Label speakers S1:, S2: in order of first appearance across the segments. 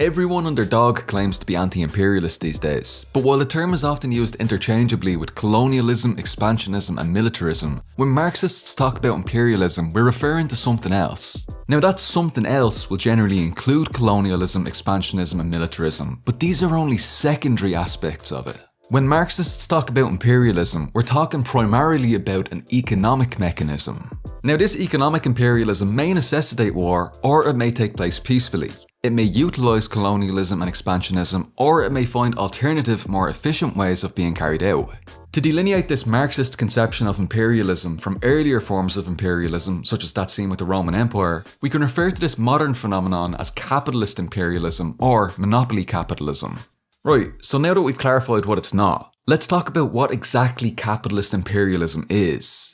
S1: Everyone and their dog claims to be anti-imperialist these days, but while the term is often used interchangeably with colonialism, expansionism and militarism, when Marxists talk about imperialism, we're referring to something else. Now that something else will generally include colonialism, expansionism and militarism, but these are only secondary aspects of it. When Marxists talk about imperialism, we're talking primarily about an economic mechanism. Now this economic imperialism may necessitate war, or it may take place peacefully. It may utilise colonialism and expansionism, or it may find alternative, more efficient ways of being carried out. To delineate this Marxist conception of imperialism from earlier forms of imperialism, such as that seen with the Roman Empire, we can refer to this modern phenomenon as capitalist imperialism or monopoly capitalism. Right, so now that we've clarified what it's not, let's talk about what exactly capitalist imperialism is.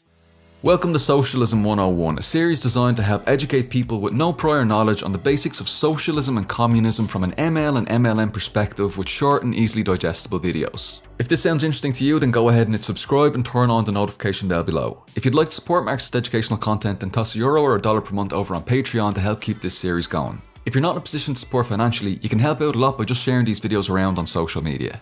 S1: Welcome to Socialism 101, a series designed to help educate people with no prior knowledge on the basics of socialism and communism from an ML and MLM perspective with short and easily digestible videos. If this sounds interesting to you, then go ahead and hit subscribe and turn on the notification bell below. If you'd like to support Marxist educational content, then toss €1 or $1 per month over on Patreon to help keep this series going. If you're not in a position to support financially, you can help out a lot by just sharing these videos around on social media.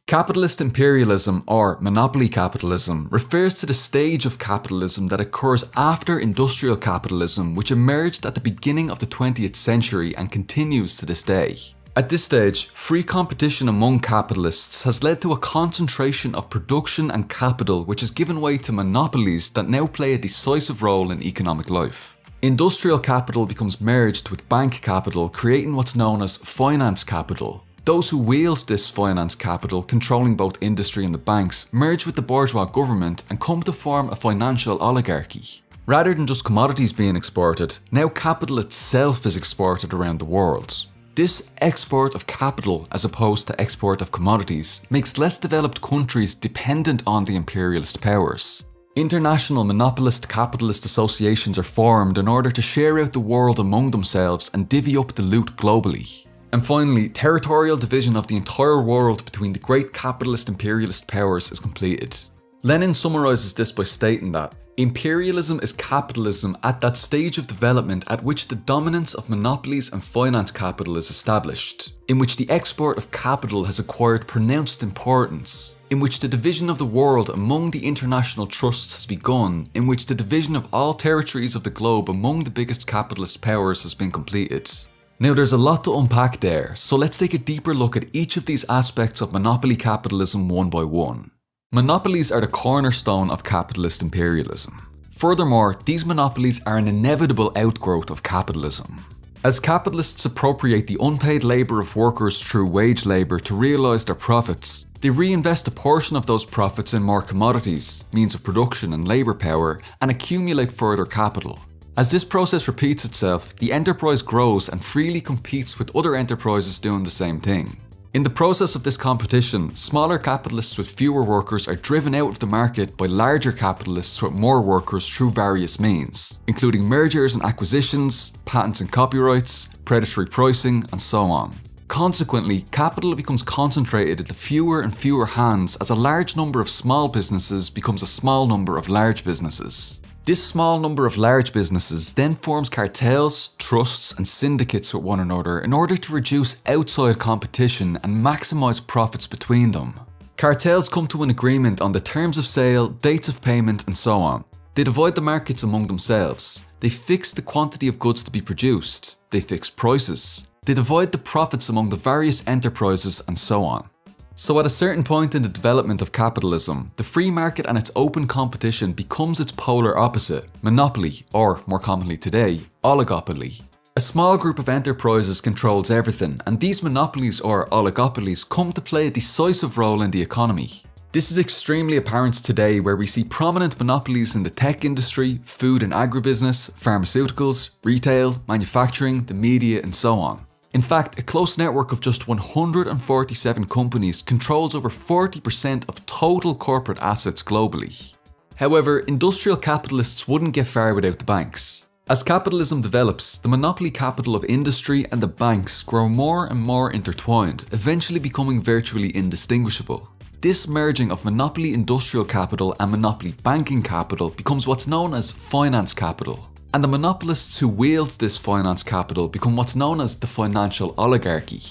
S1: Capitalist imperialism, or monopoly capitalism, refers to the stage of capitalism that occurs after industrial capitalism, which emerged at the beginning of the 20th century and continues to this day. At this stage, free competition among capitalists has led to a concentration of production and capital which has given way to monopolies that now play a decisive role in economic life. Industrial capital becomes merged with bank capital, creating what's known as finance capital. Those who wield this finance capital, controlling both industry and the banks, merge with the bourgeois government and come to form a financial oligarchy. Rather than just commodities being exported, now capital itself is exported around the world. This export of capital, as opposed to export of commodities, makes less developed countries dependent on the imperialist powers. International monopolist capitalist associations are formed in order to share out the world among themselves and divvy up the loot globally. And finally, territorial division of the entire world between the great capitalist imperialist powers is completed. Lenin summarises this by stating that imperialism is capitalism at that stage of development at which the dominance of monopolies and finance capital is established, in which the export of capital has acquired pronounced importance, in which the division of the world among the international trusts has begun, in which the division of all territories of the globe among the biggest capitalist powers has been completed. Now there's a lot to unpack there, so let's take a deeper look at each of these aspects of monopoly capitalism one by one. Monopolies are the cornerstone of capitalist imperialism. Furthermore, these monopolies are an inevitable outgrowth of capitalism. As capitalists appropriate the unpaid labour of workers through wage labour to realise their profits, they reinvest a portion of those profits in more commodities, means of production and labour power, and accumulate further capital. As this process repeats itself, the enterprise grows and freely competes with other enterprises doing the same thing. In the process of this competition, smaller capitalists with fewer workers are driven out of the market by larger capitalists with more workers through various means, including mergers and acquisitions, patents and copyrights, predatory pricing, and so on. Consequently, capital becomes concentrated into fewer and fewer hands as a large number of small businesses becomes a small number of large businesses. This small number of large businesses then forms cartels, trusts and syndicates with one another in order to reduce outside competition and maximise profits between them. Cartels come to an agreement on the terms of sale, dates of payment and so on. They divide the markets among themselves. They fix the quantity of goods to be produced. They fix prices. They divide the profits among the various enterprises and so on. So at a certain point in the development of capitalism, the free market and its open competition becomes its polar opposite, monopoly, or more commonly today, oligopoly. A small group of enterprises controls everything, and these monopolies or oligopolies come to play a decisive role in the economy. This is extremely apparent today where we see prominent monopolies in the tech industry, food and agribusiness, pharmaceuticals, retail, manufacturing, the media and so on. In fact, a close network of just 147 companies controls over 40% of total corporate assets globally. However, industrial capitalists wouldn't get far without the banks. As capitalism develops, the monopoly capital of industry and the banks grow more and more intertwined, eventually becoming virtually indistinguishable. This merging of monopoly industrial capital and monopoly banking capital becomes what's known as finance capital. and the monopolists who wield this finance capital become what's known as the financial oligarchy.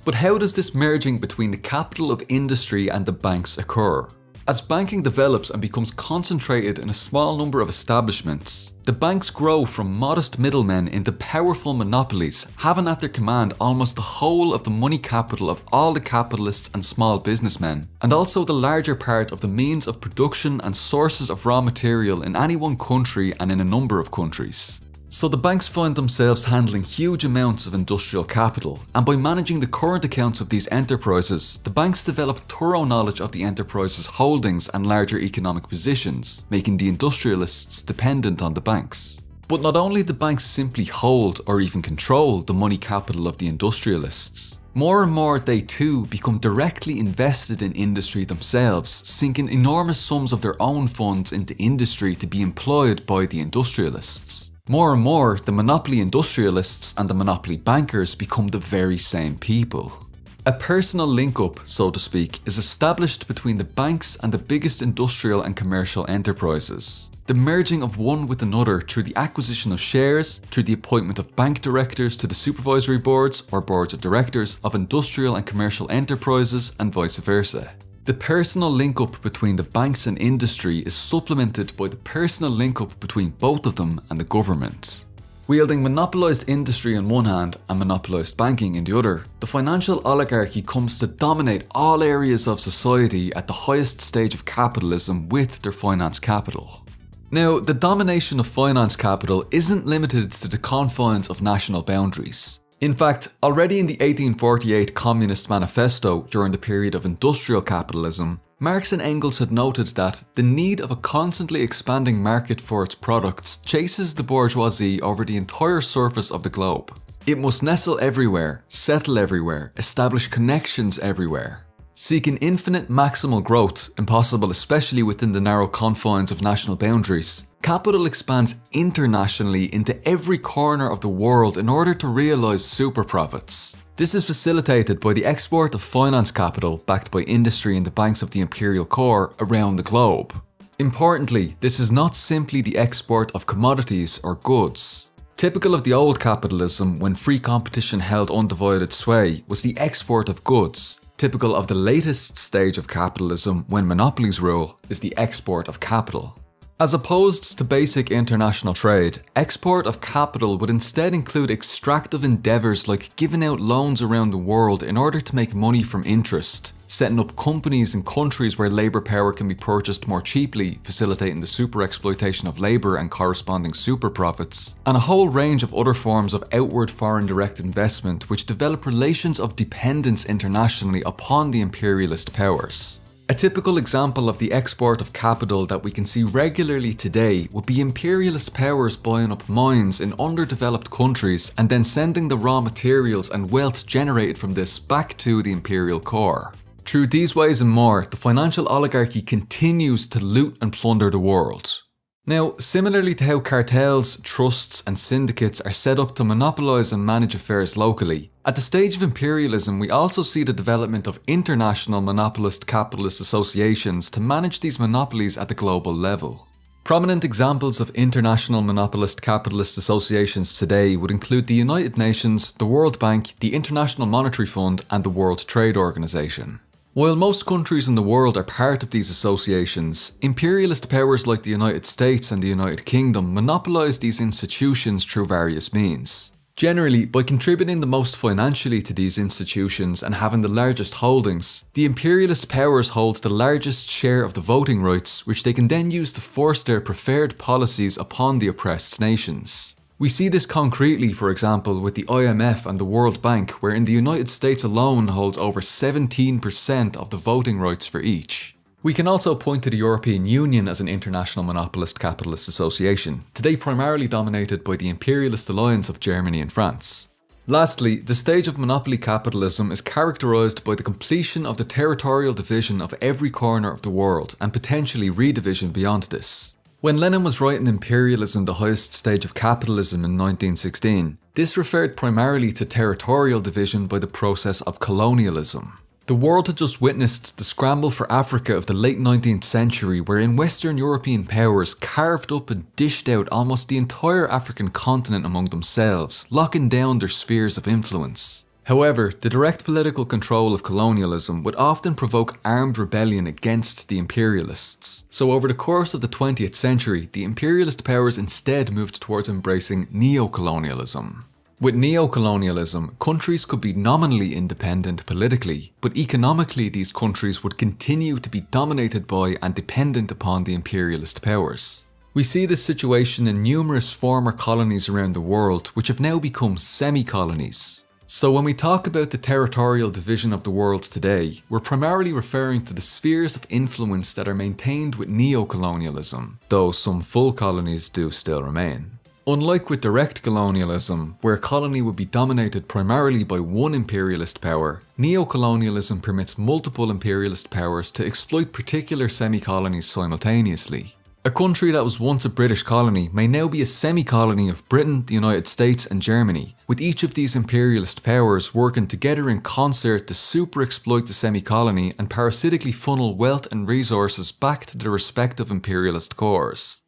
S1: But how does this merging between the capital of industry and the banks occur? As banking develops and becomes concentrated in a small number of establishments, the banks grow from modest middlemen into powerful monopolies, having at their command almost the whole of the money capital of all the capitalists and small businessmen, and also the larger part of the means of production and sources of raw material in any one country and in a number of countries. So the banks find themselves handling huge amounts of industrial capital, and by managing the current accounts of these enterprises, the banks develop thorough knowledge of the enterprises' holdings and larger economic positions, making the industrialists dependent on the banks. But not only do banks simply hold or even control the money capital of the industrialists, more and more they too become directly invested in industry themselves, sinking enormous sums of their own funds into industry to be employed by the industrialists. More and more, the monopoly industrialists and the monopoly bankers become the very same people. A personal link-up, so to speak, is established between the banks and the biggest industrial and commercial enterprises. The merging of one with another through the acquisition of shares, through the appointment of bank directors to the supervisory boards or boards of directors of industrial and commercial enterprises, and vice versa. The personal link-up between the banks and industry is supplemented by the personal link-up between both of them and the government. Wielding monopolised industry on one hand and monopolised banking in the other, the financial oligarchy comes to dominate all areas of society at the highest stage of capitalism with their finance capital. Now, the domination of finance capital isn't limited to the confines of national boundaries. In fact, already in the 1848 Communist Manifesto during the period of industrial capitalism, Marx and Engels had noted that the need of a constantly expanding market for its products chases the bourgeoisie over the entire surface of the globe. It must nestle everywhere, settle everywhere, establish connections everywhere. Seeking infinite maximal growth, impossible especially within the narrow confines of national boundaries, capital expands internationally into every corner of the world in order to realise super profits. This is facilitated by the export of finance capital backed by industry and the banks of the imperial core around the globe. Importantly, this is not simply the export of commodities or goods. Typical of the old capitalism, when free competition held undivided sway, was the export of goods. Typical of the latest stage of capitalism, when monopolies rule, is the export of capital. As opposed to basic international trade, export of capital would instead include extractive endeavours like giving out loans around the world in order to make money from interest, setting up companies in countries where labour power can be purchased more cheaply, facilitating the super exploitation of labour and corresponding super profits, and a whole range of other forms of outward foreign direct investment which develop relations of dependence internationally upon the imperialist powers. A typical example of the export of capital that we can see regularly today would be imperialist powers buying up mines in underdeveloped countries and then sending the raw materials and wealth generated from this back to the imperial core. Through these ways and more, the financial oligarchy continues to loot and plunder the world. Now, similarly to how cartels, trusts and syndicates are set up to monopolise and manage affairs locally, at the stage of imperialism we also see the development of international monopolist capitalist associations to manage these monopolies at the global level. Prominent examples of international monopolist capitalist associations today would include the United Nations, the World Bank, the International Monetary Fund and the World Trade Organization. While most countries in the world are part of these associations, imperialist powers like the United States and the United Kingdom monopolise these institutions through various means. Generally, by contributing the most financially to these institutions and having the largest holdings, the imperialist powers hold the largest share of the voting rights, which they can then use to force their preferred policies upon the oppressed nations. We see this concretely, for example, with the IMF and the World Bank, wherein the United States alone holds over 17% of the voting rights for each. We can also point to the European Union as an international monopolist capitalist association, today primarily dominated by the imperialist alliance of Germany and France. Lastly, the stage of monopoly capitalism is characterised by the completion of the territorial division of every corner of the world and potentially redivision beyond this. When Lenin was writing Imperialism, the highest stage of capitalism in 1916, this referred primarily to territorial division by the process of colonialism. The world had just witnessed the scramble for Africa of the late 19th century, wherein Western European powers carved up and dished out almost the entire African continent among themselves, locking down their spheres of influence. However, the direct political control of colonialism would often provoke armed rebellion against the imperialists. So over the course of the 20th century, the imperialist powers instead moved towards embracing neo-colonialism. With neo-colonialism, countries could be nominally independent politically, but economically these countries would continue to be dominated by and dependent upon the imperialist powers. We see this situation in numerous former colonies around the world, which have now become semi-colonies. So when we talk about the territorial division of the world today, we're primarily referring to the spheres of influence that are maintained with neo-colonialism, though some full colonies do still remain. Unlike with direct colonialism, where a colony would be dominated primarily by one imperialist power, neo-colonialism permits multiple imperialist powers to exploit particular semi-colonies simultaneously. A country that was once a British colony may now be a semi-colony of Britain, the United States and Germany, with each of these imperialist powers working together in concert to super-exploit the semi-colony and parasitically funnel wealth and resources back to their respective imperialist cores.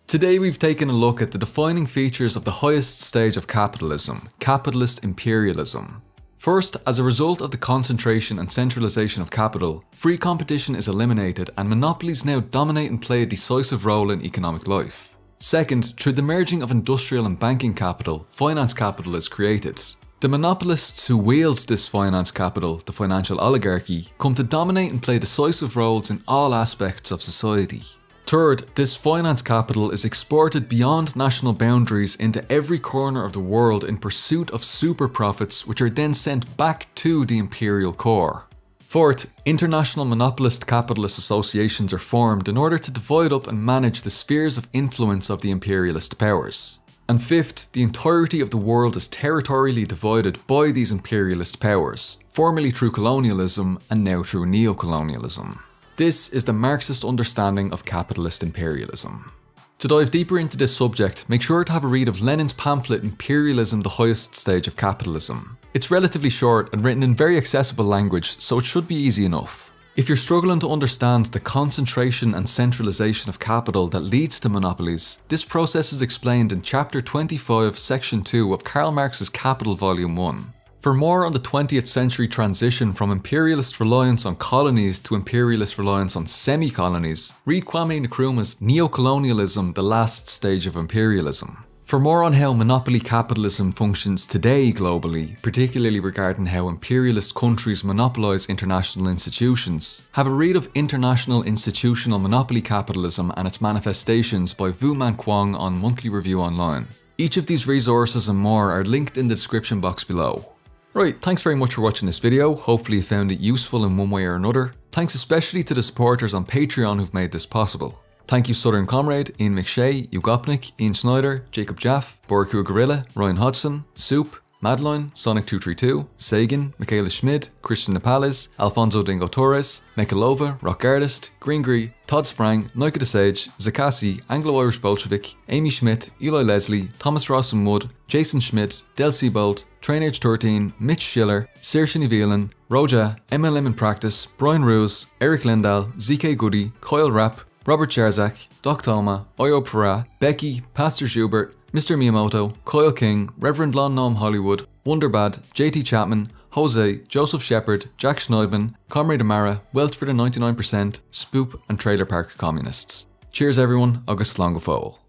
S1: Today we've taken a look at the defining features of the highest stage of capitalism, capitalist imperialism. First, as a result of the concentration and centralization of capital, free competition is eliminated and monopolies now dominate and play a decisive role in economic life. Second, through the merging of industrial and banking capital, finance capital is created. The monopolists who wield this finance capital, the financial oligarchy, come to dominate and play decisive roles in all aspects of society. Third, this finance capital is exported beyond national boundaries into every corner of the world in pursuit of super profits, which are then sent back to the imperial core. Fourth, international monopolist capitalist associations are formed in order to divide up and manage the spheres of influence of the imperialist powers. And fifth, the entirety of the world is territorially divided by these imperialist powers, formerly through colonialism and now through neo-colonialism. This is the Marxist understanding of capitalist imperialism. To dive deeper into this subject, make sure to have a read of Lenin's pamphlet Imperialism, the Highest Stage of Capitalism. It's relatively short and written in very accessible language, so it should be easy enough. If you're struggling to understand the concentration and centralization of capital that leads to monopolies, this process is explained in Chapter 25, Section 2 of Karl Marx's Capital Volume 1. For more on the 20th century transition from imperialist reliance on colonies to imperialist reliance on semi-colonies, read Kwame Nkrumah's Neo-Colonialism, the Last Stage of Imperialism. For more on how monopoly capitalism functions today globally, particularly regarding how imperialist countries monopolise international institutions, have a read of International Institutional Monopoly Capitalism and its Manifestations by Vu Man Kwong on Monthly Review Online. Each of these resources and more are linked in the description box below. Right, thanks very much for watching this video. Hopefully you found it useful in one way or another. Thanks especially to the supporters on Patreon who've made this possible. Thank you Southern Comrade, Ian McShay, Ugopnik, Ian Snyder, Jacob Jaff, Borku Gorilla, Ryan Hodgson, Soup, Madeline, Sonic232, Sagan, Michaela Schmid, Christian Nepales, Alfonso Dingo Torres, Mekalova, Rock Artist, Greengree, Todd Sprang, Nika the Sage, Zakasi, Anglo-Irish Bolshevik, Amy Schmidt, Eli Leslie, Thomas Ross and Wood, Jason Schmidt, Del Seabolt, Trainage 13, Mitch Schiller, Saoirse Ní Bhealán, Roja, MLM in Practice, Brian Ruse, Eric Lindahl, ZK Goody, Kyle Rapp, Robert Jarzak, Doc Toma, Oyo Pera, Becky, Pastor Schubert, Mr. Miyamoto, Kyle King, Reverend Lon Nom Hollywood, Wonderbad, JT Chapman, Jose, Joseph Shepard, Jack Schneidman, Comrade Amara, Wealth for the 99%, Spoop and Trailer Park Communists. Cheers everyone, agus slán go fóill.